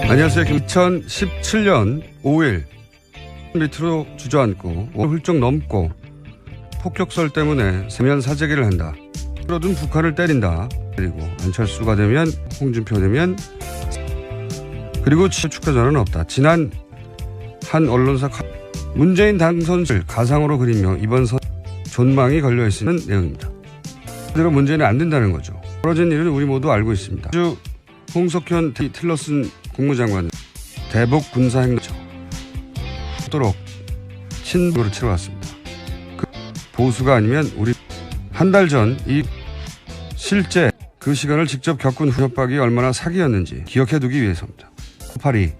안녕하세요. 2017년 5일 밑으로 주저앉고 훌쩍 넘고 폭격설 때문에 세면 사재기를 한다. 그러든 북한을 때린다. 그리고 안철수가 되면 홍준표 되면 그리고 축하 전화는 없다. 지난 한 언론사 문재인 당선을 가상으로 그리며 이번 선 존망이 걸려있는 내용입니다. 그대로 문재인은 안 된다는 거죠. 벌어진 일은 우리 모두 알고 있습니다. 주 홍석현 틸러슨 국무장관은 대북 군사행동을 하도록 친부를 치러왔습니다. 그 보수가 아니면 우리 한 달 전 이 실제 그 시간을 직접 겪은 협박이 얼마나 사기였는지 기억해두기 위해서입니다. 팔이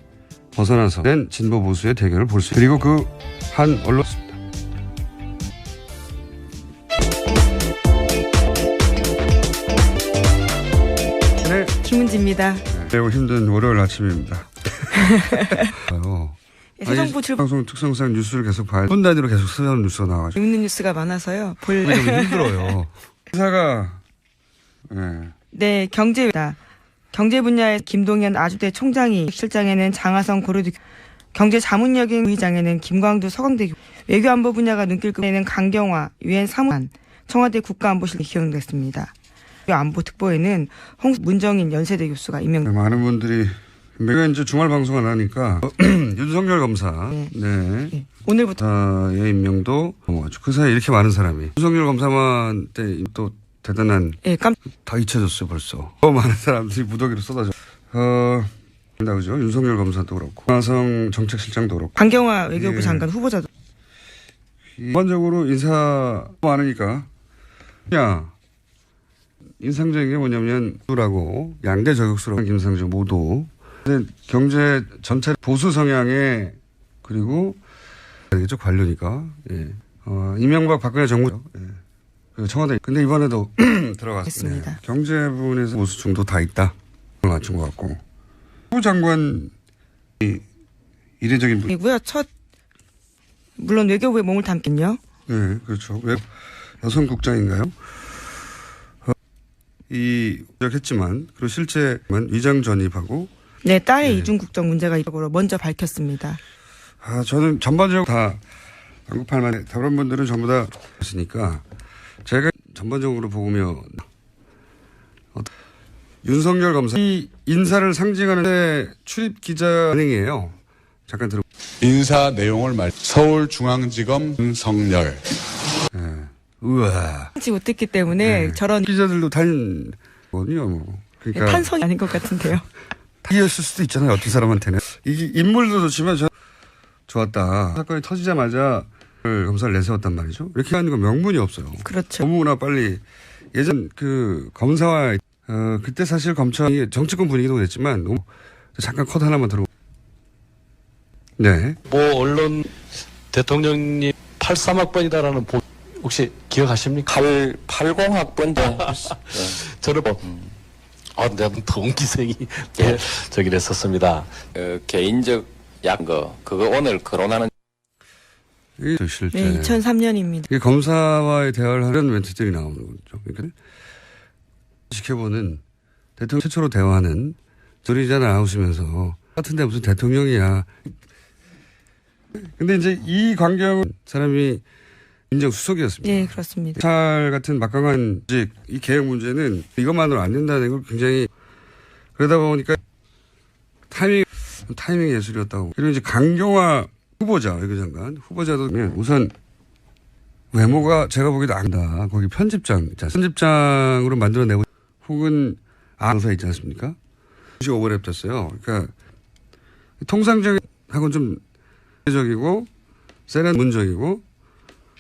벗어나서 된 진보 보수의 대결을 볼 수 있습니다. 그리고 그 한 언론입니다. 네. 김은지입니다. 매우 힘든 월요일 아침입니다. 새 정부 출범 방송 특성상 뉴스를 계속 봐야 분 단위로 계속 쓰는 뉴스가 나와가지고 재밌는 뉴스가 많아서요. 볼 좀 힘들어요. 회사가 네, 경제 분야의 김동연 아주대 총장이 실장에는 장하성 고려대 경제자문여행 부의장에는 김광두 서강대 외교안보 분야가 눈길끄는 강경화 유엔 사무관 청와대 국가안보실장이 기용됐습니다. 안보특보에는 문정인 연세대 교수가 임명. 많은 분들이 내가 이제 주말 방송 안 하니까 윤석열 검사 네. 오늘부터의 임명도 그 사이에 이렇게 많은 사람이 윤석열 검사만 때 또 대단한 다 잊혀졌어요 벌써. 많은 사람들이 무더기로 쏟아져. 그죠? 윤석열 검사도 그렇고 강하성 정책실장도 그렇고 강경화 외교부 장관 후보자도. 일반적으로 인사 많으니까 그냥 인상적인 게 뭐냐면 라고 양대 저격수로 김상조 모두 근데 경제 전체 보수 성향에 그리고 되겠죠 관료니까 이명박 박근혜 정부 청와대 근데 이번에도 들어갔습니다. 경제 부분에서 보수 중도 다 있다 맞춘 것 같고 후 장관이 이례적인 분이고요. 물론 외교부에 몸을 담긴요. 네, 그렇죠. 여성 국장인가요? 했지만 그리고 실제만 위장 전입하고 네, 딸의 이중 국적 문제가 있다고 먼저 밝혔습니다. 저는 전반적으로 다 언급할 만해 다른 분들은 전부 다 했으니까 제가 전반적으로 보면 윤석열 검사 이 인사를 상징하는 출입 기자 반응이에요. 잠깐 들어. 인사 내용을 서울중앙지검 윤석열. 우와. 하지 못했기 때문에 저런 기자들도 다른 거든요. 그러니까 탄성이 아닌 것 같은데요. 이었을 수도 있잖아요. 어떤 사람한테는 이게 인물도 좋지만 좋았다. 사건이 터지자마자 검사를 내세웠단 말이죠. 이렇게 하는 건 명분이 없어요. 그렇죠. 너무나 빨리 예전 그 검사와 그때 사실 검찰이 정치권 분위기도 그랬지만 너무 잠깐 컷 하나만 들어. 네. 언론 대통령님 83학번이다라는 혹시 기억하십니까? 80학번도. 저는 내가 동기생이 저기 했었습니다. 개인적 그거 오늘 거론하는. 실제. 네, 2003년입니다. 검사와의 대화를 하는 멘트들이 나오는 거죠. 그러니까 지켜보는 대통령 최초로 대화하는 소리자 나오시면서 같은데 무슨 대통령이야. 근데 이제 이 광경 사람이 민정수석이었습니다. 네, 그렇습니다. 검찰 같은 막강한 이 개혁 문제는 이것만으로 안 된다는 걸 굉장히 그러다 보니까 타이밍 예술이었다고. 그리고 이제 강경화 후보자, 외교장관 후보자도 우선 외모가 제가 보기에도 안 다. 거기 편집장으로 만들어내고 혹은 아나운서 있지 않습니까? 오버랩 됐어요. 그러니까 통상적인하고는 좀 적이고 세련문적이고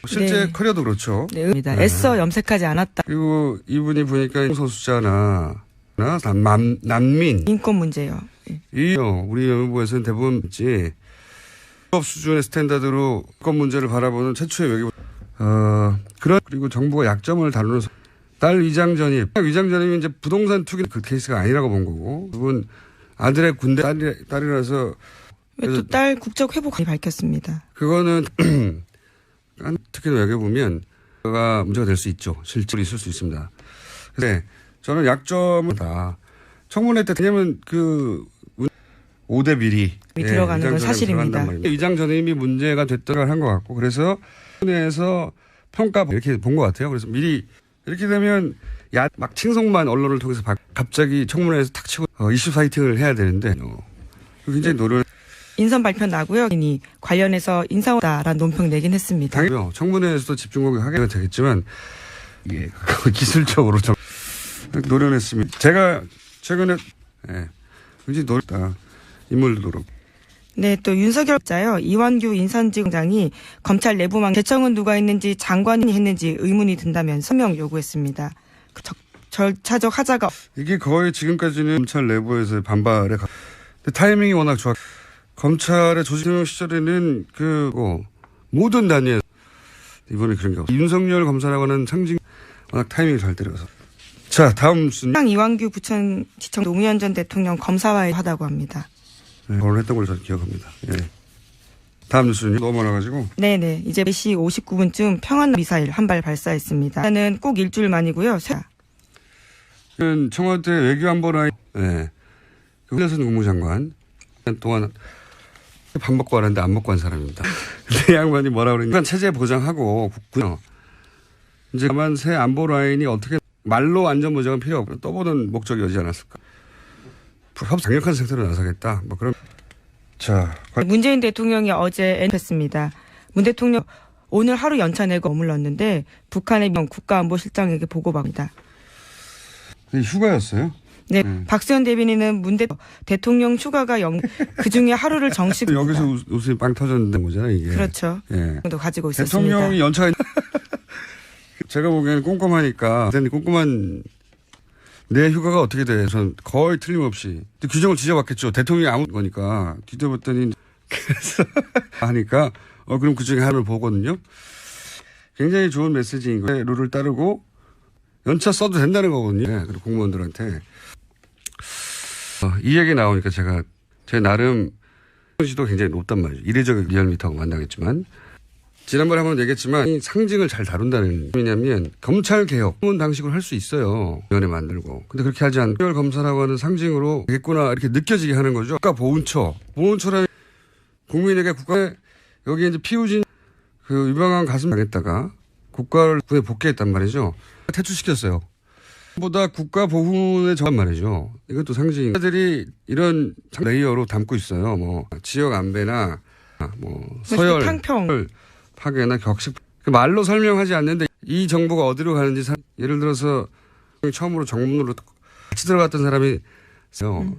실제 커리어도 그렇죠. 네, 애써 염색하지 않았다. 그리고 이분이 보니까 소수자나 난민 인권 문제요. 우리 외무부에서는 대부분 있지. 법 수준의 스탠다드로 인권 문제를 바라보는 최초의 외교부. 그리고 정부가 약점을 다루는 딸 위장 전입이 이제 부동산 투기 그 케이스가 아니라고 본 거고. 그분 아들의 군대 딸이라서 또 딸 국적 회복이 밝혔습니다. 그거는 특히 외교보면 그가 문제가 될 수 있죠. 실제로 있을 수 있습니다. 근데 저는 약점은 다 청문회 때 왜냐면 그 5대 비리 들어가는 건 사실입니다. 의장 전임이 문제가 됐다고 한 것 같고 그래서 청문회에서 평가 이렇게 본 것 같아요. 그래서 미리 이렇게 되면 막 칭송만 언론을 통해서 갑자기 청문회에서 탁 치고 이슈 파이팅을 해야 되는데 굉장히 노력. 인선 발표 나고요. 관련해서 인사다라는 논평 내긴 했습니다. 당연히 청문회에서도 집중공격 하게 되겠지만 이게 기술적으로 좀 노련했습니다. 제가 최근에 굉장히 노력다. 인물도 그렇고. 네, 또 윤석열 자요. 이완규 인사지검장이 검찰 내부망 대청은 누가 했는지 장관이 했는지 의문이 든다면 서명 요구했습니다. 절차적 하자가 이게 거의 지금까지는 검찰 내부에서의 반발에 타이밍이 워낙 좋았. 검찰의 조직형 시절에는 모든 단위에서 이번에 그런 게 없어요. 윤석열 검사라고 하는 상징 워낙 타이밍이 잘 들어가서. 자, 다음 순위. 이완규 부천지청 노무현 전 대통령 검사와의 하다고 합니다. 네, 그걸 했던 걸 저는 기억합니다. 예. 다음 뉴스는 너무 많아가지고. 네네. 이제 4시 59분쯤 평안 미사일 한 발 발사했습니다. 는 꼭 일주일 만이고요. 청와대 외교안보라인 그래서 국무장관 동안 밥 먹고 하는데 안 먹고 한 사람입니다. 근데 양반이 뭐라 그러냐. 체제 보장하고 이제 다만 새 안보 라인이 어떻게 말로 안전 보장은 필요 없고 떠보는 목적이 오지 않았을까. 강력한 상태로 나서겠다. 뭐 그런. 자, 문재인 대통령이 어제 했습니다. 문 대통령 오늘 하루 연차 내고 머물렀는데 북한의 국가안보실장에게 보고받습니다. 휴가였어요? 네, 박수현 대변인은 대통령 휴가가 그중에 하루를 정식. 여기서 웃음이 빵 터졌는 거잖아요, 이게. 그렇죠. 예. 또 가지고 있었습니다. 대통령이 연차가 제가 보기에는 꼼꼼하니까 꼼꼼한 내 휴가가 어떻게 돼? 전 거의 틀림없이 규정을 뒤져봤겠죠. 대통령이 아무 거니까 뒤져봤더니 그래서 하니까 그럼 그중에 하나를 보거든요. 굉장히 좋은 메시지인 거예요. 룰을 따르고 연차 써도 된다는 거거든요. 네, 그리고 공무원들한테. 이 얘기 나오니까 제 나름 시도 굉장히 높단 말이죠. 이례적인 리얼미터하고 만나겠지만 지난번에 한번 얘기했지만 이 상징을 잘 다룬다는 왜냐하면 검찰 개혁 방식으로 할 수 있어요. 위원회 만들고. 근데 그렇게 하지 않고 특별 검사라고 하는 상징으로 되겠구나 이렇게 느껴지게 하는 거죠. 보훈처라는 국민에게 국가에 여기 이제 피우진 유방한 가슴 당했다가 국가를 군에 복귀했단 말이죠. 퇴출시켰어요. 보다 국가 보훈에 정한 말이죠. 이것도 상징. 들이 이런 레이어로 담고 있어요. 뭐 지역 안배나 서열 탕평 파괴나 격식 말로 설명하지 않는데 이 정보가 어디로 가는지 예를 들어서 처음으로 정문으로 같이 들어갔던 사람이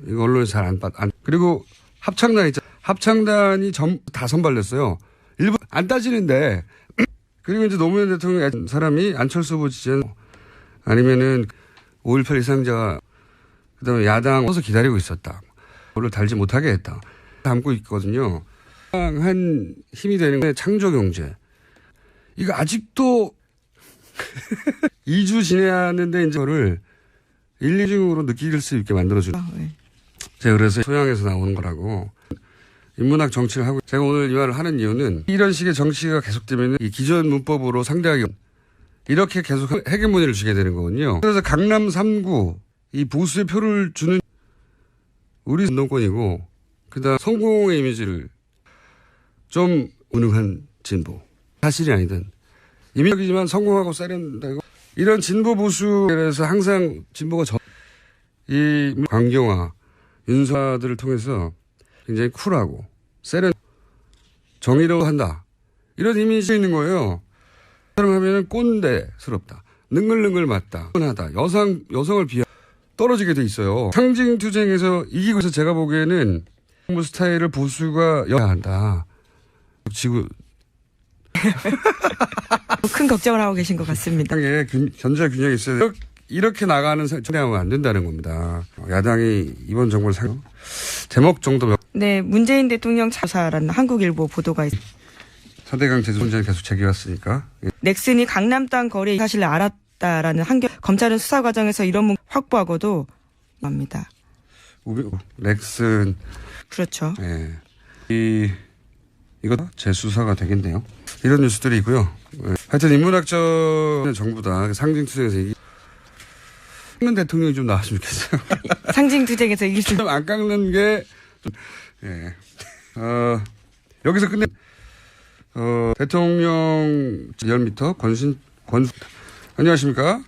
이거 언론에 잘 안 그리고 합창단 있죠. 합창단이 다 선발됐어요. 일부 안 따지는데 그리고 이제 노무현 대통령 사람이 안철수 후보 지지한 아니면은 5.18 희생자가 그다음에 야당 서서 기다리고 있었다. 그걸 달지 못하게 했다. 담고 있거든요. 한 힘이 되는 게 창조경제. 이거 아직도 2주 지내는데 이제 그거를 1, 2주로 느낄 수 있게 만들어주는. 제가 그래서 소양에서 나오는 거라고. 인문학 정치를 하고 제가 오늘 이 말을 하는 이유는 이런 식의 정치가 계속되면 이 기존 문법으로 상대하기 이렇게 계속 헤게모니를 주게 되는 거거든요. 그래서 강남 3구 이 보수의 표를 주는 우리 운동권이고 그다음 성공의 이미지를 좀 운용한 진보. 사실이 아니든 이미지지만 성공하고 세련되고 이런 진보 보수에서 항상 진보가 이 강경화 윤사들을 통해서 굉장히 쿨하고 세련 정의로워 한다. 이런 이미지 있는 거예요. 사람 하면은 꼰대스럽다. 능글능글 맞다. 하다. 여성을 떨어지게 돼 있어요. 상징 투쟁에서 이기고 있어 제가 보기에는 정부 스타일을 보수가 해야 한다. 지구 큰 걱정을 하고 계신 것 같습니다. 견제와 균형이 있어요. 이렇게 나가는 처리하면 안 된다는 겁니다. 야당이 이번 정부를 제목 정도 네, 문재인 대통령 자사라는 한국일보 보도가 있습니다. 4대강 제조 문제는 계속 제기왔으니까. 넥슨이 강남 땅 거래 사실을 알았다라는 검찰은 수사 과정에서 이런 문제 확보하고도 합니다. 넥슨. 그렇죠. 예. 이거 재수사가 되겠네요. 이런 뉴스들이 있고요. 하여튼 인문학적 정부다. 상징투쟁에서 깎는 대통령이 좀 나왔으면 좋겠어요. 상징투쟁에서 이길 수 안 깎는 게 예. 여기서 끝내 대통령 리얼미터 권수 안녕하십니까? 네.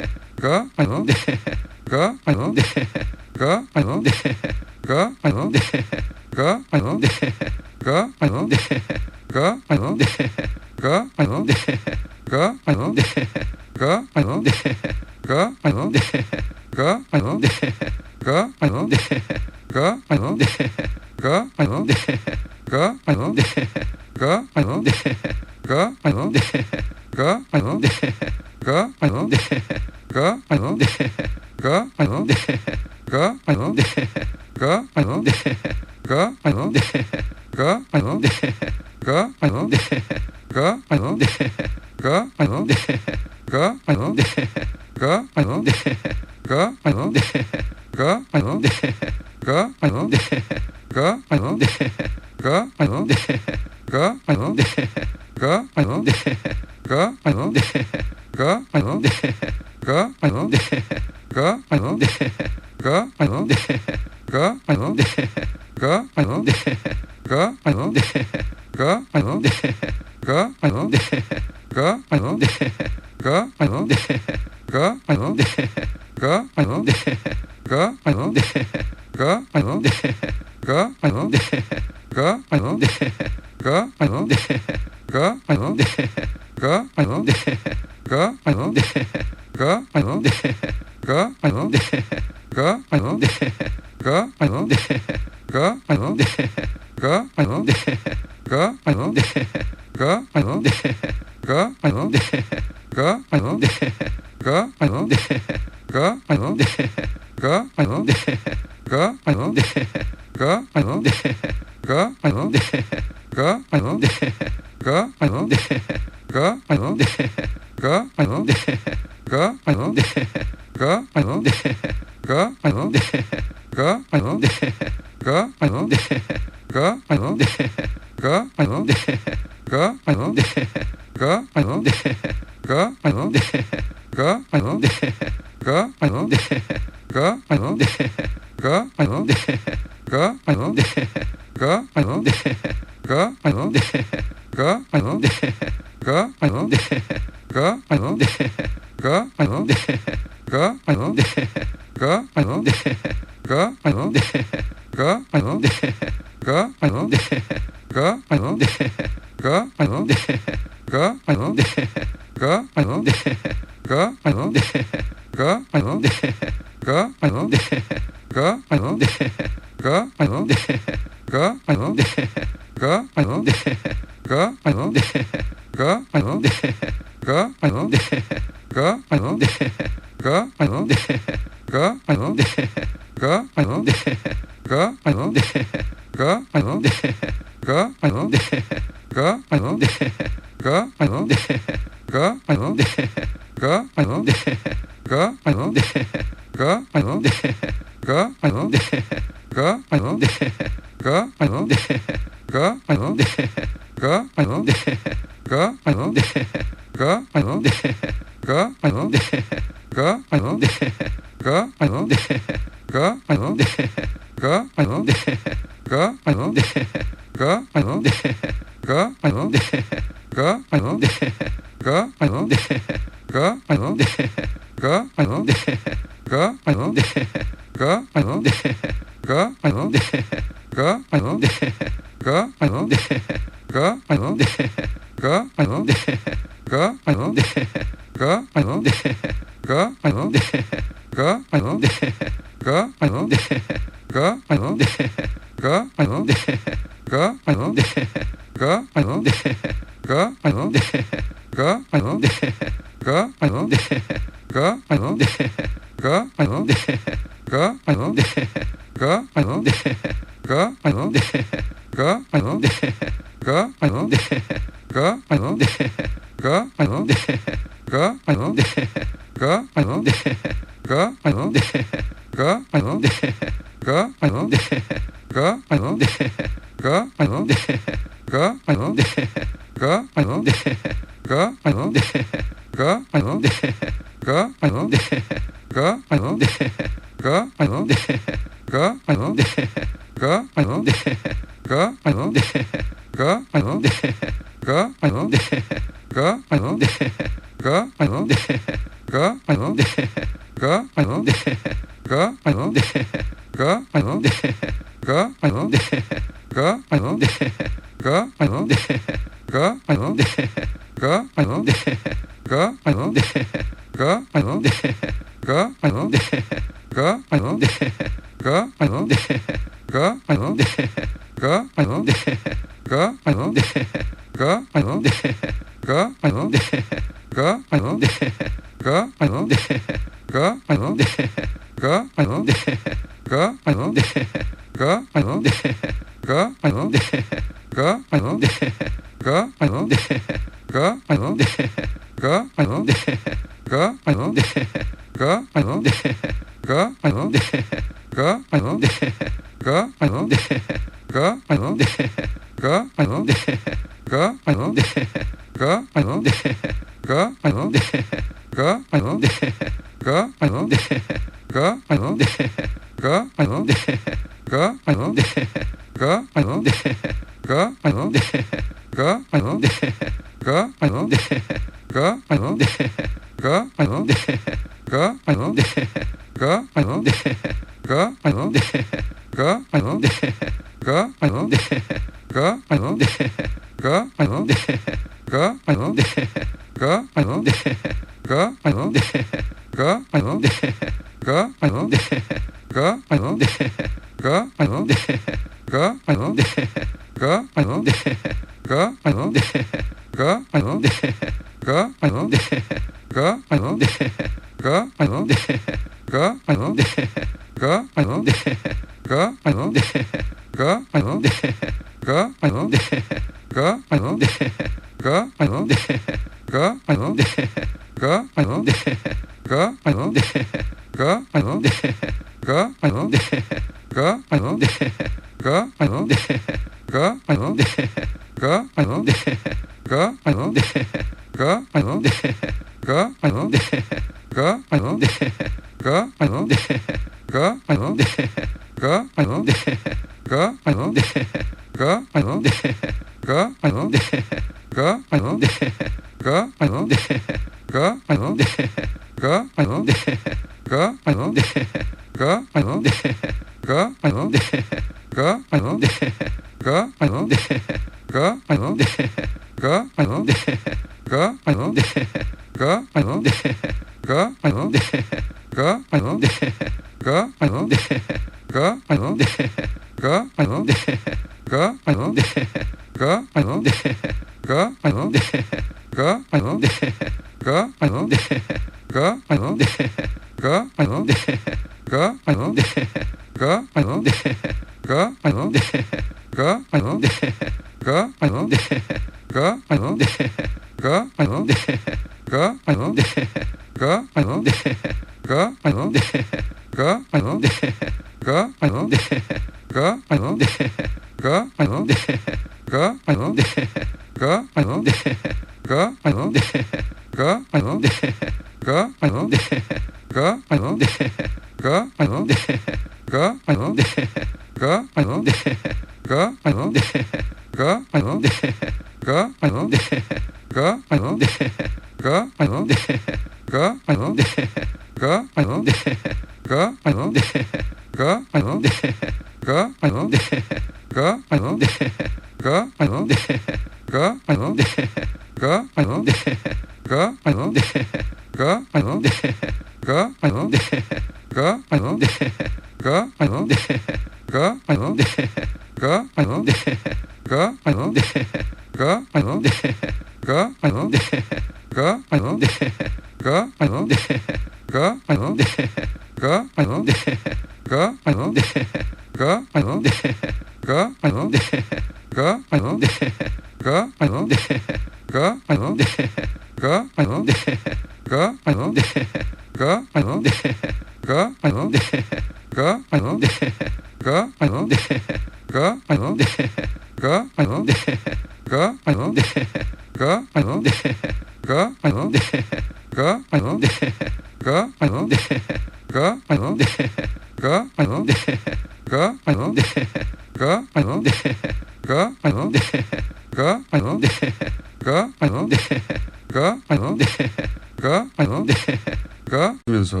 면서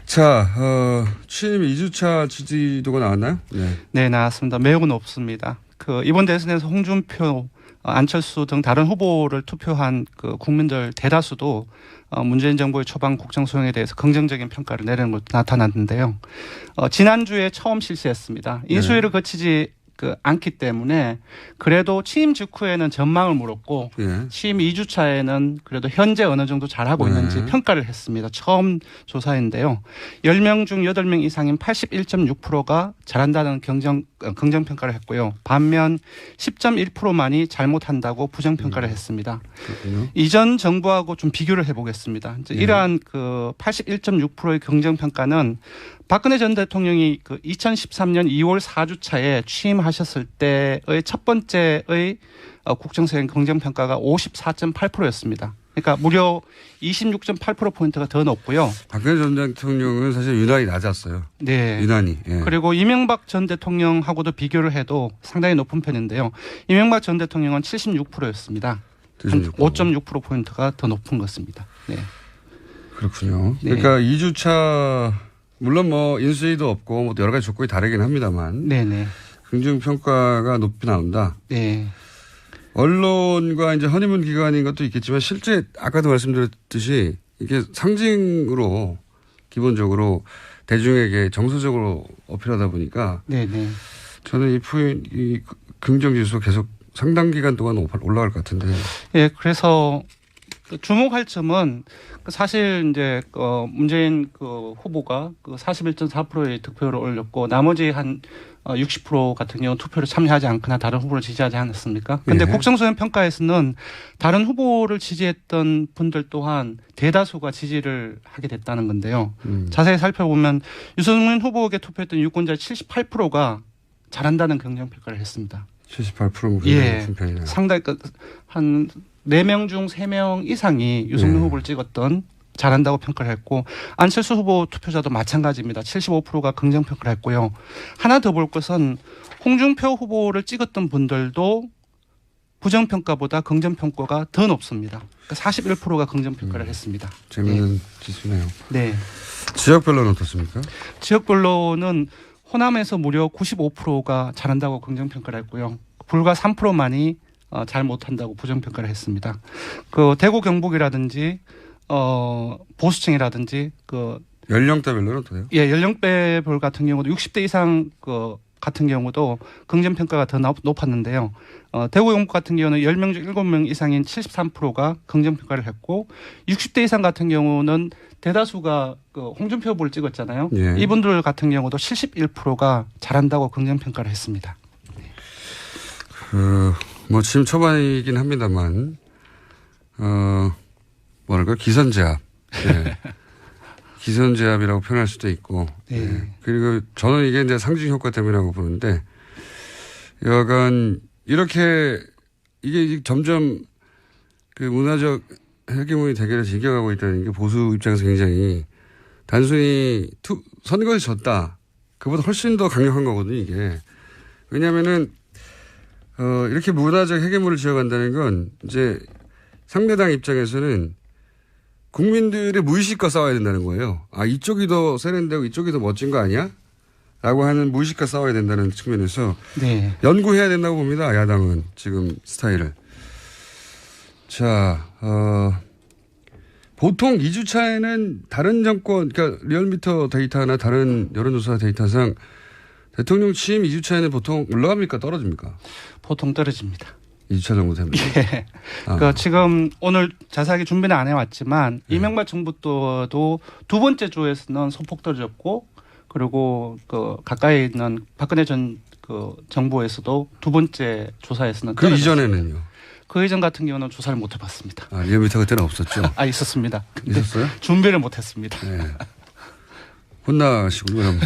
자, 취임 2주차 지지도가 나왔나요? 네. 네, 나왔습니다. 매우 높습니다. 이번 대선에서 홍준표, 안철수 등 다른 후보를 투표한 국민들 대다수도 문재인 정부의 초반 국정 수행에 대해서 긍정적인 평가를 내리는 것도 나타났는데요. 지난주에 처음 실시했습니다. 인수위를 거치지 않기 때문에 그래도 취임 직후에는 전망을 물었고 취임 2주차에는 그래도 현재 어느 정도 잘하고 있는지 평가를 했습니다. 처음 조사인데요. 10명 중 8명 이상인 81.6%가 잘한다는 긍정평가를 했고요. 반면 10.1%만이 잘못한다고 부정평가를 했습니다. 그렇군요. 이전 정부하고 좀 비교를 해보겠습니다. 이러한 81.6%의 긍정평가는 박근혜 전 대통령이 2013년 2월 4주차에 취임하셨을 때의 첫 번째의 국정수행 긍정평가가 54.8%였습니다. 그러니까 무려 26.8%포인트가 더 높고요. 박근혜 전 대통령은 사실 유난히 낮았어요. 네. 유난히. 예. 그리고 이명박 전 대통령하고도 비교를 해도 상당히 높은 편인데요. 이명박 전 대통령은 76%였습니다. 5.6%포인트가 더 높은 것입니다. 네. 그렇군요. 네. 그러니까 2주차 물론 인수위도 없고 여러 가지 조건이 다르긴 합니다만 네네. 긍정평가가 높이 나온다. 네. 언론과 이제 허니문 기간인 것도 있겠지만 실제 아까도 말씀드렸듯이 이게 상징으로 기본적으로 대중에게 정서적으로 어필하다 보니까 네네. 저는 이 긍정지수 계속 상당 기간 동안 올라갈 것 같은데. 예, 그래서 주목할 점은 사실 이제 문재인 후보가 41.4%의 득표율을 올렸고 나머지 한 60% 같은 경우 투표를 참여하지 않거나 다른 후보를 지지하지 않았습니까? 그런데 국정수행 평가에서는 다른 후보를 지지했던 분들 또한 대다수가 지지를 하게 됐다는 건데요. 자세히 살펴보면 유승민 후보에게 투표했던 유권자 78%가 잘한다는 긍정평가를 했습니다. 78%는 예, 편이네요. 상당히 한 4명 중 3명 이상이 유승민 후보를 찍었던 잘한다고 평가를 했고 안철수 후보 투표자도 마찬가지입니다. 75%가 긍정평가를 했고요. 하나 더 볼 것은 홍준표 후보를 찍었던 분들도 부정평가보다 긍정평가가 더 높습니다. 그러니까 41%가 긍정평가를 했습니다. 재미있는 지수네요. 네. 지역별로는 어떻습니까? 지역별로는 호남에서 무려 95%가 잘한다고 긍정평가를 했고요. 불과 3%만이 잘 못한다고 부정평가를 했습니다. 대구 경북이라든지 보수층이라든지 연령대별로는 어때요? 예, 연령대별 같은 경우도 60대 이상 같은 경우도 긍정평가가 더 높았는데요. 대구 경북 같은 경우는 10명 중 7명 이상인 73%가 긍정평가를 했고 60대 이상 같은 경우는 대다수가 홍준표 후보를 찍었잖아요. 예. 이분들 같은 경우도 71%가 잘한다고 긍정평가를 했습니다. 지금 초반이긴 합니다만, 기선제압. 네. 기선제압이라고 표현할 수도 있고. 네. 네. 그리고 저는 이게 이제 상징 효과 때문이라고 보는데, 여간, 이렇게, 이게 점점 문화적 헤게모니 대결에서 이겨가고 있다는 게 보수 입장에서 굉장히 단순히 선거에서 졌다. 그보다 훨씬 더 강력한 거거든요, 이게. 왜냐면은, 이렇게 문화적 헤게모니를 지어간다는 건 이제 상대당 입장에서는 국민들의 무의식과 싸워야 된다는 거예요. 이쪽이 더 세련되고 이쪽이 더 멋진 거 아니야? 라고 하는 무의식과 싸워야 된다는 측면에서 네. 연구해야 된다고 봅니다. 야당은 지금 스타일을. 자, 보통 2주차에는 다른 정권, 그러니까 리얼미터 데이터나 다른 여론조사 데이터상 대통령 취임 2주차에는 보통 올라갑니까? 떨어집니까? 보통 떨어집니다. 2주차 정도 됩니다. 예. 지금 오늘 자세하게 준비는 안 해왔지만 이명박 정부 때도 두 번째 주에서는 소폭 떨어졌고 그리고 그 가까이 있는 박근혜 전 그 정부에서도 두 번째 조사에서는 그 떨어졌습니다. 이전에는요? 그 이전 같은 경우는 조사를 못 해봤습니다. 아, 리얼미터 그때는 없었죠? 아 있었습니다. 근데 있었어요? 준비를 못했습니다. 네. 혼나시군요, 그럼.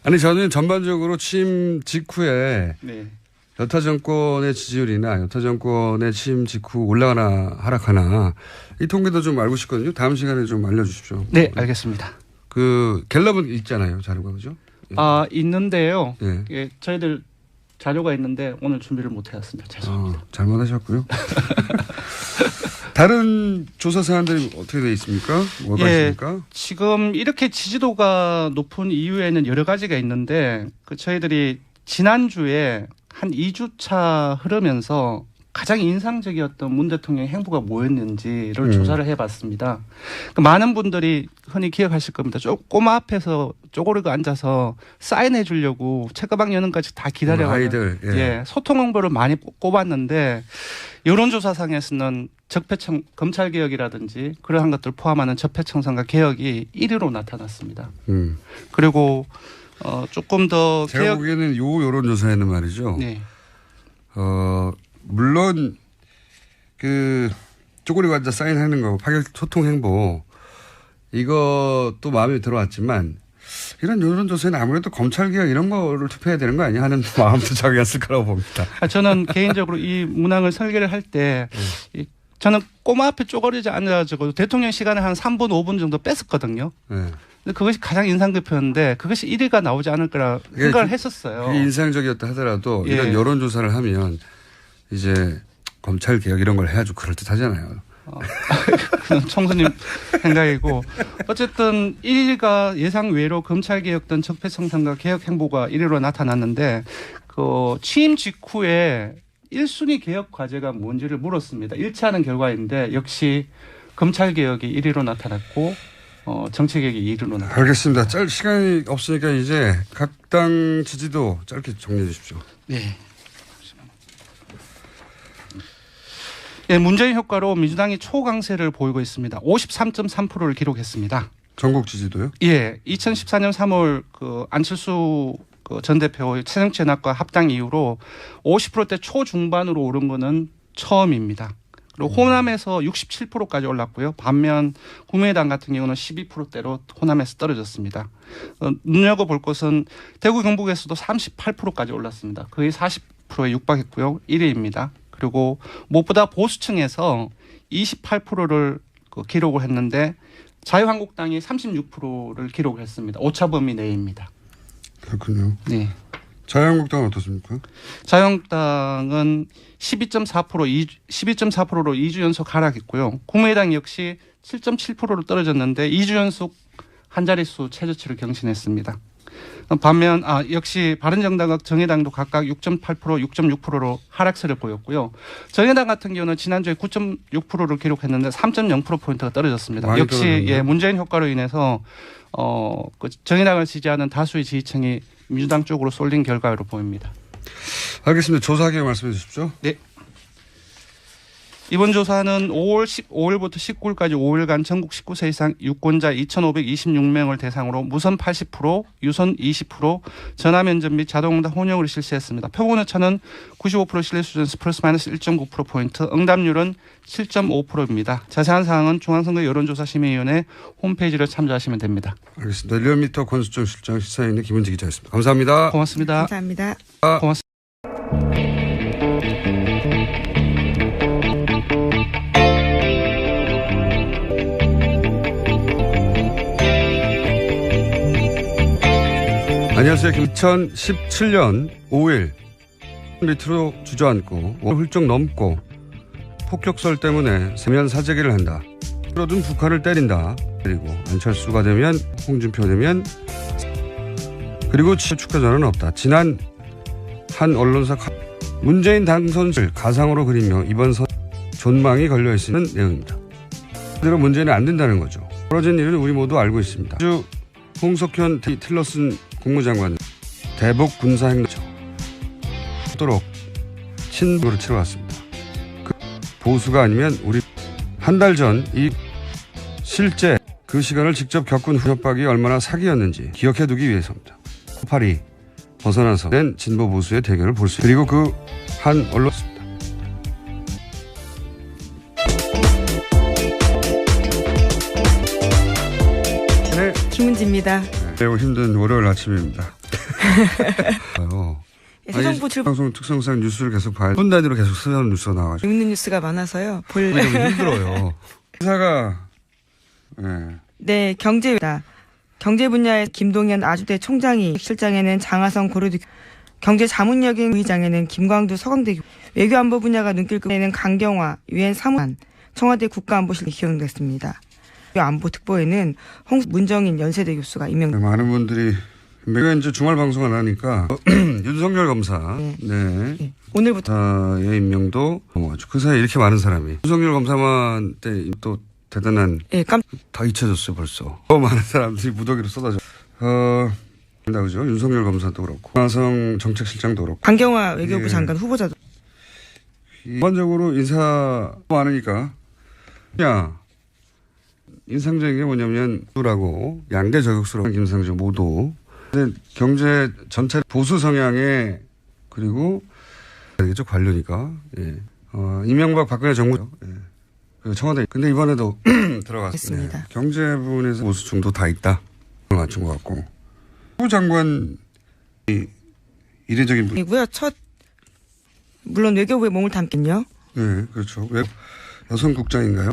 아니, 저는 전반적으로 취임 직후에 네. 여타 정권의 지지율이나 여타 정권의 취임 직후 올라가나 하락하나 이 통계도 좀 알고 싶거든요. 다음 시간에 좀 알려주십시오. 네, 알겠습니다. 그 갤럽은 있잖아요, 자료가 그죠? 아 있는데요. 예. 예, 저희들 자료가 있는데 오늘 준비를 못 해왔습니다. 죄송합니다. 잘못하셨고요. 다른 조사 사안들이 어떻게 돼 있습니까? 뭐가 예, 있습니까? 지금 이렇게 지지도가 높은 이유에는 여러 가지가 있는데 그 저희들이 지난주에 한 2주차 흐르면서 가장 인상적이었던 문 대통령의 행보가 뭐였는지를 조사를 해봤습니다. 그 많은 분들이 흔히 기억하실 겁니다. 꼬마 앞에서 쪼그리고 앉아서 사인해 주려고 체크방 여는까지 다 기다려가지고 아이들. 예, 소통 홍보를 많이 꼽았는데 여론조사상에서는 적폐청 검찰개혁이라든지 그러한 것들 포함하는 적폐청산과 개혁이 1위로 나타났습니다. 그리고 조금 더 제가 보기에는 요 여론조사에는 말이죠. 네. 물론 그 쪼그리고 앉아 사인하는 거 파격 소통 행보 이것도 마음에 들어왔지만 이런 여론조사에는 아무래도 검찰개혁 이런 거를 투표해야 되는 거 아니야 하는 마음도 작용했을 거라고 봅니다. 저는 개인적으로 이 문항을 설계를 할 때 저는 꼬마 앞에 쪼그리지 앉아가지고 대통령 시간을 한 3분 5분 정도 뺐었거든요. 네. 근데 그것이 가장 인상 깊었는데 그것이 1위가 나오지 않을 거라 생각을 했었어요. 그게 인상적이었다 하더라도 예. 이런 여론조사를 하면 이제 검찰개혁 이런 걸 해야죠. 그럴듯하잖아요. 총수님 생각이고 어쨌든 1위가 예상 외로 검찰개혁 등 적폐청산과 개혁 행보가 1위로 나타났는데 그 취임 직후에 1순위 개혁 과제가 뭔지를 물었습니다. 일치하는 결과인데 역시 검찰개혁이 1위로 나타났고 정치개혁이 2위로 나타났습니다. 알겠습니다. 시간이 없으니까 이제 각 당 지지도 짧게 정리해 주십시오. 네. 예, 문재인 효과로 민주당이 초강세를 보이고 있습니다. 53.3%를 기록했습니다. 전국 지지도요? 예, 2014년 3월 그 안철수 전 대표의 새정치연합과 합당 이후로 50%대 초중반으로 오른 거는 처음입니다. 그리고 호남에서 67%까지 올랐고요. 반면 국민의당 같은 경우는 12%대로 호남에서 떨어졌습니다. 눈여겨볼 것은 대구 경북에서도 38%까지 올랐습니다. 거의 40%에 육박했고요. 1위입니다. 그리고 무엇보다 보수층에서 28%를 기록을 했는데 자유한국당이 36%를 기록을 했습니다. 오차 범위 내입니다. 그렇군요. 네. 자유한국당은 어떻습니까? 자유한국당은 12.4%로 2주 연속 하락했고요. 국민의당 역시 7.7%로 떨어졌는데 2주 연속 한 자릿수 최저치를 경신했습니다. 반면 역시 바른정당과 정의당도 각각 6.8%, 6.6%로 하락세를 보였고요. 정의당 같은 경우는 지난주에 9.6%를 기록했는데 3.0%포인트가 떨어졌습니다. 역시 떨어졌네요. 문재인 효과로 인해서 그 정의당을 지지하는 다수의 지지층이 민주당 쪽으로 쏠린 결과로 보입니다. 알겠습니다. 조사 계획 말씀해 주십시오. 네. 이번 조사는 5월부터 19일까지 5일간 전국 19세 이상 유권자 2,526명을 대상으로 무선 80%, 유선 20%, 전화 면접 및 자동응답 혼용을 실시했습니다. 표본 오차는 95% 신뢰 수준에서 플러스 마이너스 1.9%포인트, 응답률은 7.5%입니다. 자세한 사항은 중앙선거 여론조사심의위원회 홈페이지를 참조하시면 됩니다. 알겠습니다. 리얼미터 권수정 실장 시사인의 김은지 기자였습니다. 감사합니다. 고맙습니다. 감사합니다. 고맙습니다. 안녕하세요. 2017년 5일 밑으로 주저앉고 훌쩍 넘고 폭격설 때문에 세면 사재기를 한다. 그러든 북한을 때린다. 그리고 안철수가 되면 홍준표 되면 그리고 축하전은 없다. 지난 한 언론사 문재인 당선을 가상으로 그리며 이번 선 존망이 걸려있는 내용입니다. 그대로 문재인은 안 된다는 거죠. 벌어진 일은 우리 모두 알고 있습니다. 아주 홍석현 틸러슨 국무장관은 대북 군사행동 도록 친구를 치러왔습니다. 그 보수가 아니면 우리 한 달 전 이 실제 그 시간을 직접 겪은 협박이 얼마나 사기였는지 기억해두기 위해서입니다. 팔이 벗어나서 낸 진보 보수의 대결을 볼 수 있습니다. 그리고 그 한 언론입니다. 네. 김은지입니다. 매우 힘든 월요일 아침입니다. 새 정부 출범 방송 특성상 뉴스를 계속 봐야 분 단위로 계속 쓰는 뉴스가 나와가지고 재밌는 뉴스가 많아서요. 볼 좀 힘들어요. 회사가 네, 경제입니다. 경제 분야의 김동연 아주대 총장이 실장에는 장하성 고려대 경제자문여행 의장에는 김광두 서강대 외교안보 분야가 눈길급에는 강경화 유엔 사무관 청와대 국가안보실 기용됐습니다. 안보 특보에는 문정인 연세대 교수가 임명. 많은 분들이 내가 이제 주말 방송 안 하니까 윤석열 검사 네. 오늘부터 의 임명도 넘어가죠. 그 사이에 이렇게 많은 사람이 윤석열 검사만 때 또 대단한 다 잊혀졌어요 벌써. 많은 사람들이 무더기로 쏟아져. 그죠? 윤석열 검사도 그렇고 김하성 정책실장도 그렇고 강경화 외교부 장관 후보자도 일반적으로 인사 많으니까 그냥 인상적인 게 뭐냐면 라고 양대 저격수로 김상조 모두 근데 경제 전체 보수 성향의 그리고 되겠죠 관료니까 이명박 박근혜 정부 청와대 근데 이번에도 들어갔습니다. 네. 경제 부분에서 보수 중도 다 있다 맞춘 것 같고 후 장관 이례적인 분이고요. 물론 외교부에 몸을 담긴요. 네, 그렇죠. 여성 국장인가요?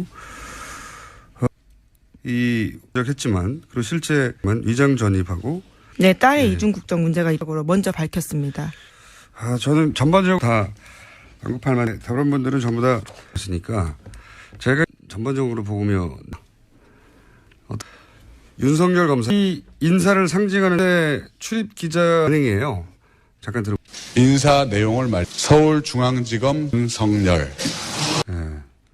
했지만 그리고 실제만 위장 전입하고 네, 딸의 이중 국적 문제가 있다고 먼저 밝혔습니다. 저는 전반적으로 다 언급할 만해 다른 분들은 전부 다 했으니까 제가 전반적으로 보면 윤석열 검사 이 인사를 상징하는 출입 기자 은행이에요. 잠깐 들어. 인사 내용을 서울중앙지검 윤석열. 네.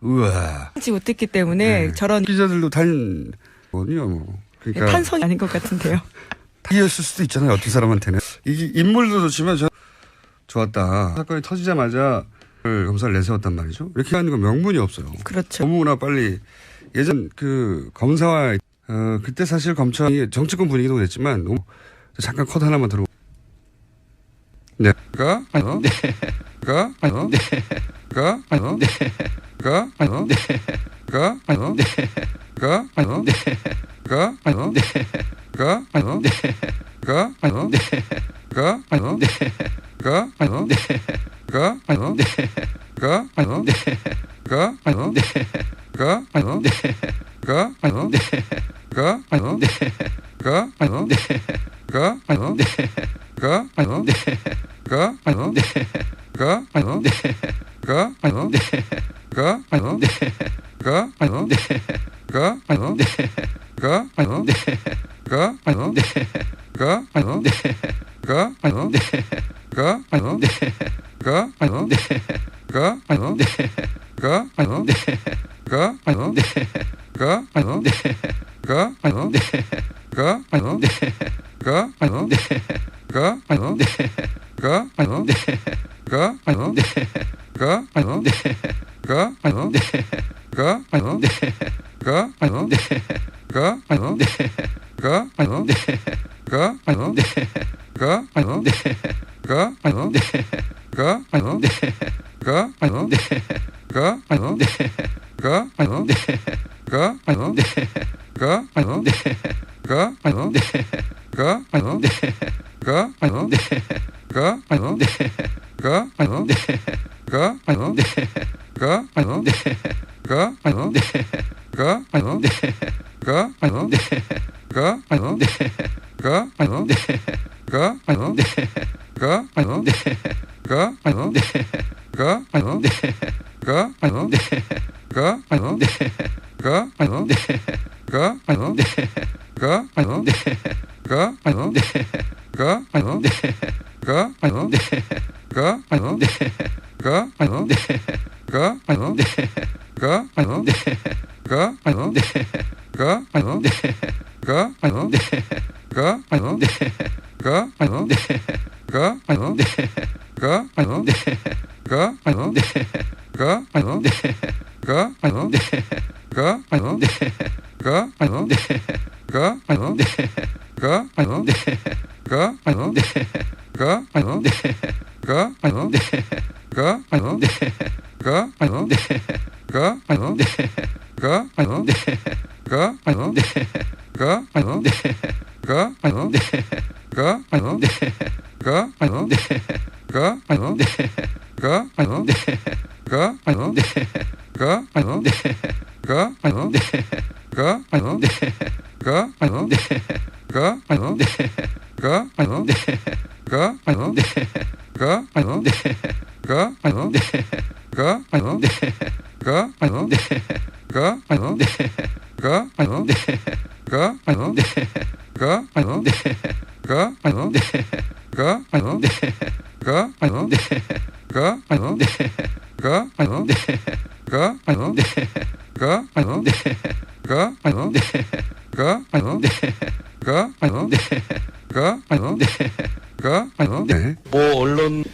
우와. 하지 못했기 때문에 저런 기자들도 탄 거요. 그러니까 탄선이 아닌 것 같은데요. 이었을 수도 있잖아요. 어떤 사람한테는 이게 인물도 좋지만 좋았다. 사건이 터지자마자 검사를 내세웠단 말이죠. 이렇게 하는 건 명분이 없어요. 그렇죠. 너무나 빨리 예전 그 검사와 그때 사실 검찰이 정치권 분위기도 그랬지만 잠깐 컷 하나만 들어. 네. 뭐 언론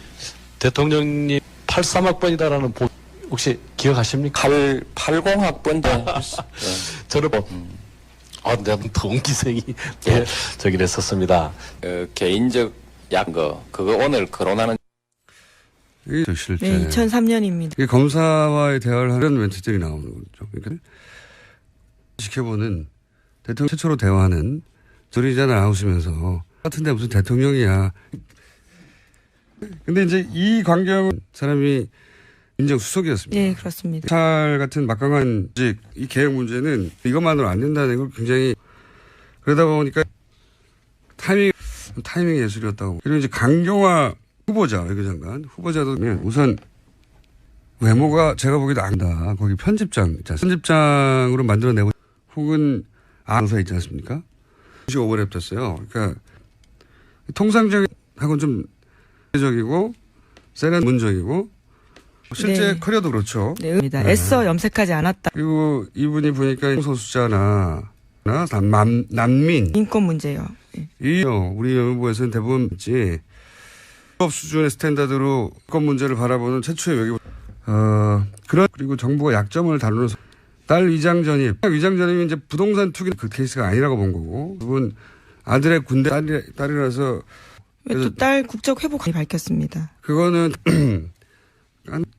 대통령님 83학번이다라는 혹시 기억하십니까? 80학번대. 저는 내가 동기생이 저기 했었습니다. 개인적 그거 오늘 거론하는 이게 실제. 네, 2003년입니다. 이게 검사와의 대화를 하는 멘트들이 나오는 거죠. 그러니까 지켜보는 대통령 최초로 대화하는 둘이 나오시면서 같은데 무슨 대통령이야. 근데 이제 이 광경 사람이 민정수석이었습니다. 네, 그렇습니다. 검찰 같은 막강한 이 개혁 문제는 이것만으로 안 된다는 걸 굉장히 그러다 보니까 타이밍 예술이었다고. 그리고 이제 강경화 후보자, 외교장관 후보자도 우선 외모가 제가 보기에도 안다. 거기 편집장으로 만들어내고 혹은 아나운서 있지 않습니까? 오버랩 됐어요. 그러니까 통상적인 하고는 좀 적이고 세련문적이고 실제 네. 커리어도 그렇죠. 네, 애써 염색하지 않았다. 그리고 이분이 보니까 소수자나 난민 인권 문제요. 네. 우리 외무부에서는 대부분 있지. 법 수준의 스탠다드로 인권 문제를 바라보는 최초의 외교부. 그리고 정부가 약점을 다루는 딸 위장전입이 이제 부동산 투기 그 케이스가 아니라고 본 거고 그분 아들의 군대 딸이라서 또 딸 국적 회복이 밝혔습니다. 그거는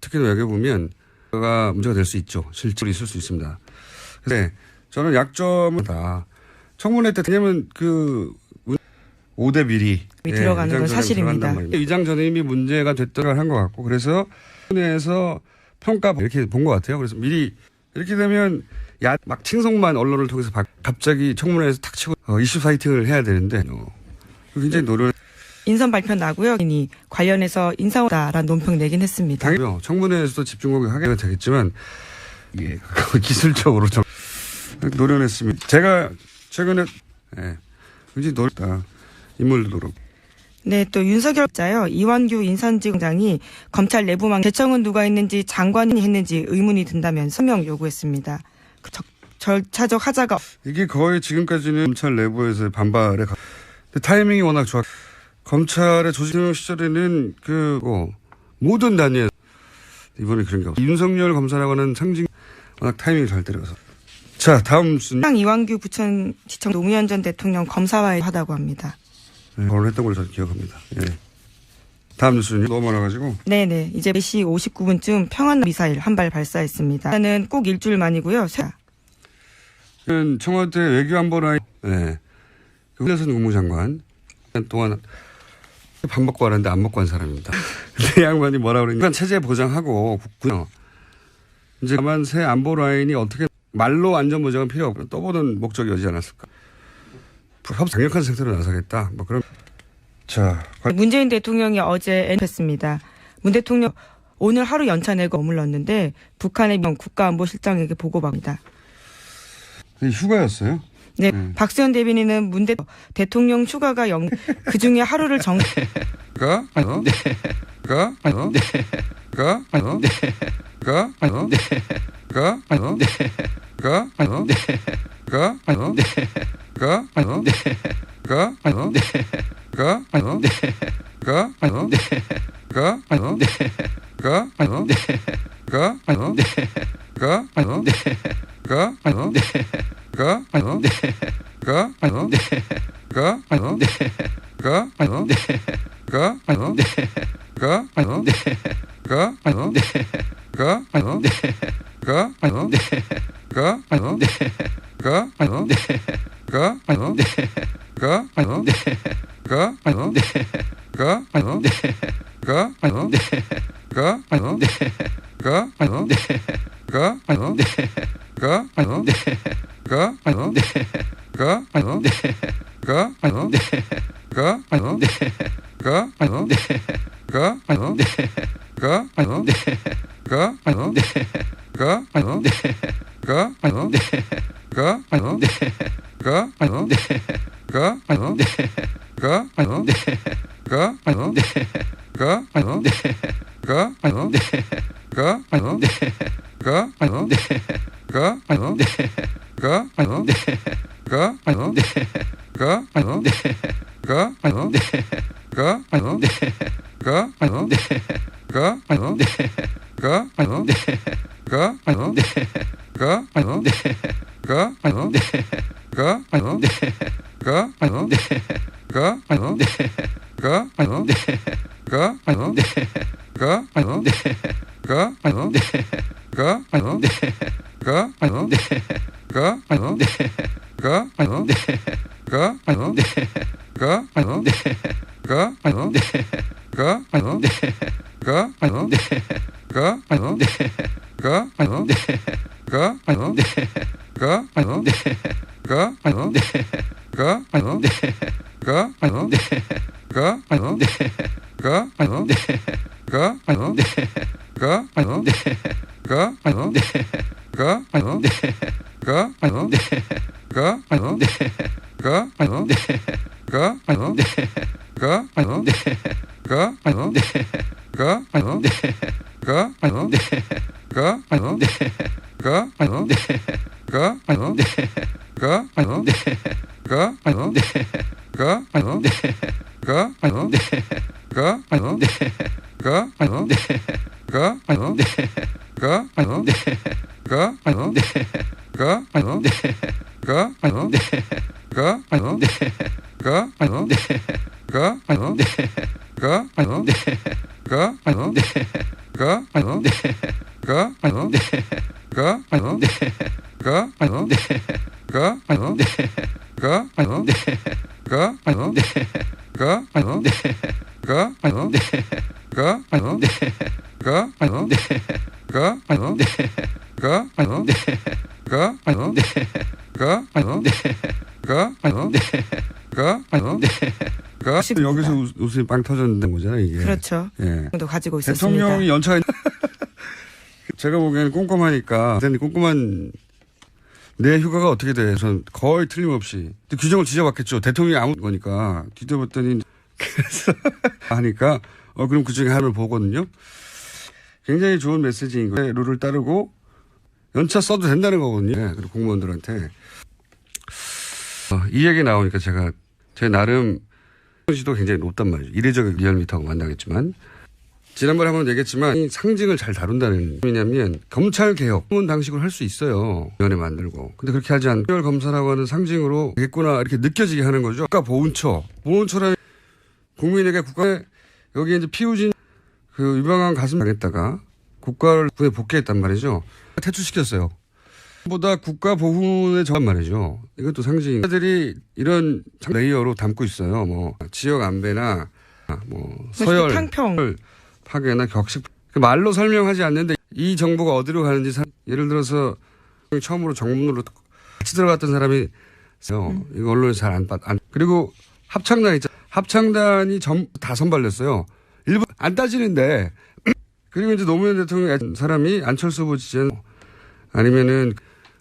특히 외교부면 그가 문제가 될 수 있죠. 실제로 있을 수 있습니다. 근데 저는 약점은 다 청문회 때 왜냐면 5대 비리 들어가는 건 사실입니다. 위장 전임이 문제가 됐다고 한 것 같고 그래서 청문회에서 평가 이렇게 본 것 같아요. 그래서 미리 이렇게 되면 막 칭송만 언론을 통해서 갑자기 청문회에서 탁 치고 이슈 사이팅을 해야 되는데 굉장히 노력. 인선 발표 나고요. 관련해서 인사오다라는 논평 내긴 했습니다. 당연히 청문회에서도 집중하게 하게 되겠지만 이게 기술적으로 좀 노련했습니다. 제가 최근에 굉장히 노력다. 인물도 노력. 네, 또 윤석열 자요. 이완규 인선지검장이 검찰 내부망 대청은 누가 했는지 장관이 했는지 의문이 든다면 서명 요구했습니다. 절차적 하자가 이게 거의 지금까지는 검찰 내부에서의 반발에 타이밍이 워낙 좋아. 검찰의 조직 시절에는 모든 단위에 이번에 그런 게 없어요. 윤석열 검사라고 하는 상징 워낙 타이밍이 잘 때려서. 자, 다음 순위. 이완규 부천지청 노무현 전 대통령 검사와의 하다고 합니다. 네, 결혼했던 걸 저는 기억합니다. 예. 다음 뉴스는 너무 많아가지고. 네네. 이제 4시 59분쯤 평안 미사일 한 발 발사했습니다. 저는 꼭 일주일 만이고요. 청와대 외교안보라인 흘려선 국무장관 동안 밥 먹고 하는데 안 먹고 한 사람입니다. 근데 양반이 뭐라 그러니까 체제 보장하고 이제 다만 새 안보 라인이 어떻게 말로 안전 보장은 필요 없고 떠보는 목적이 오지 않았을까. 강력한 상태로 나서겠다. 그럼 문재인 대통령이 어제 했습니다. 문 대통령 오늘 하루 연차 내고 머물렀는데 북한의 국가안보실장에게 보고받습니다. 휴가였어요? 네, 박수현 대변인은 문 대통령 휴가가 그 중에 하루를 여기서 웃음이 빵 터졌는 거잖아요, 이게. 그렇죠. 예. 또 가지고 있었습니다. 대통령이 연차가 제가 보기에는 꼼꼼하니까 꼼꼼한 내 휴가가 어떻게 돼? 전 거의 틀림없이 규정을 지져봤겠죠. 대통령이 아무 거니까 뒤져봤더니 그래서 하니까 그럼 그중에 하나를 보거든요. 굉장히 좋은 메시지인 거예요. 룰을 따르고 연차 써도 된다는 거거든요. 네, 그리고 공무원들한테 이 얘기 나오니까 제가 제 나름 시도 굉장히 높단 말이죠. 이례적 리얼미터하고 만나겠지만 지난번에 한번 얘기했지만 이 상징을 잘 다룬다는 왜냐하면 검찰개혁 방식으로 할 수 있어요. 위원회 만들고. 근데 그렇게 하지 않고 특별 검사라고 하는 상징으로 되겠구나 이렇게 느껴지게 하는 거죠. 국가보훈처라는 국민에게 국가에 여기에 이제 피우진 그 유방한 가슴 당했다가 국가를 구해 복귀했단 말이죠. 퇴출시켰어요. 보다 국가보훈의 정한 말이죠. 이것도 상징. 들이 이런 레이어로 담고 있어요. 뭐 지역 안배나 뭐 서열 탕평 파괴나 격식 말로 설명하지 않는데 이 정보가 어디로 가는지 예를 들어서 처음으로 정문으로 같이 들어갔던 사람이 이거 언론에서 잘 안 그리고 합창단 있잖아요. 합창단이 다 선발됐어요. 일부 안 따지는데 그리고 이제 노무현 대통령 사람이 안철수 후보 지지는 아니면은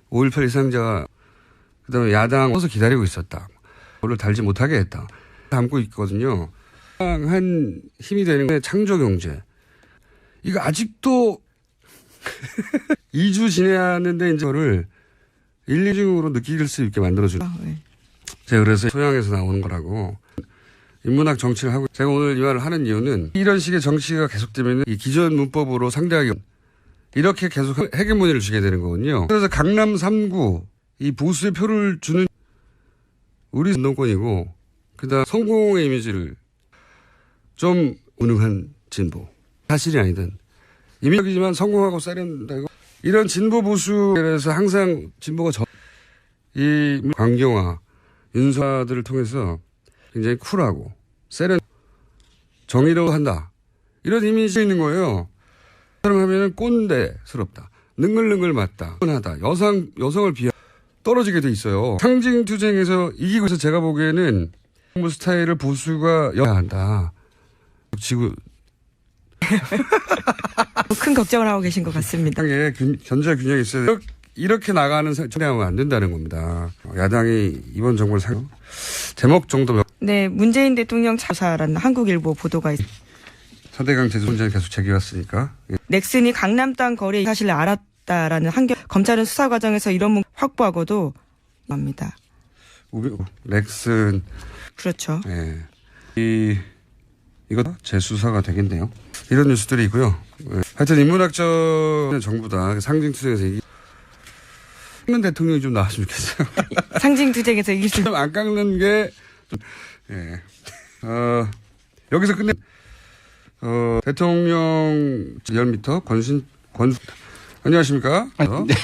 5.18 희생자가 그다음에 야당 서서 기다리고 있었다. 그걸 달지 못하게 했다. 담고 있거든요. 한 힘이 되는 게 창조경제. 이거 아직도 2주 지내는데 이제 그거를 1, 2주로 느낄 수 있게 만들어주는. 네. 제가 그래서 소양에서 나오는 거라고. 인문학 정치를 하고 제가 오늘 이 말을 하는 이유는 이런 식의 정치가 계속되면 이 기존 문법으로 상대하기 이렇게 계속 헤게모니를 주게 되는 거거든요. 그래서 강남 3구 이 보수의 표를 주는 우리 운동권이고 그다음 성공의 이미지를 좀 운용한 진보. 사실이 아니든 이미지이지만 성공하고 세련되고 이런 진보 보수에서 항상 진보가 이 강경화 윤사들을 통해서 굉장히 쿨하고 세련 정의로운다 이런 이미지 있는 거예요. 사람 하면은 꼰대스럽다, 능글능글 맞다, 하다 여성을 비하 떨어지게 돼 있어요. 상징 투쟁에서 이기고 있어 제가 보기에는 정부 스타일을 보수가 여야 한다. 지구 큰 걱정을 하고 계신 것 같습니다. 견제와 균형이 있어요. 이렇게 나가는 정당하면 안 된다는 겁니다. 야당이 이번 정부를 제목 정도 네, 문재인 대통령 자사라는 한국일보 보도가 있습니다. 서대강 제주 문제는 계속 제기했으니까. 넥슨이 강남 땅 거래 사실을 알았다라는 검찰은 수사 과정에서 이런 문제 확보하고도 합니다. 넥슨. 그렇죠. 네. 이거 재수사가 되겠네요. 이런 뉴스들이 있고요. 하여튼 인문학적 정부다. 상징투쟁에서 깎는 대통령이 좀 나왔으면 좋겠어요. 상징투쟁에서 이길 수 안 깎는 게 여기서 끝내 대통령 10m 안녕하십니까? 네.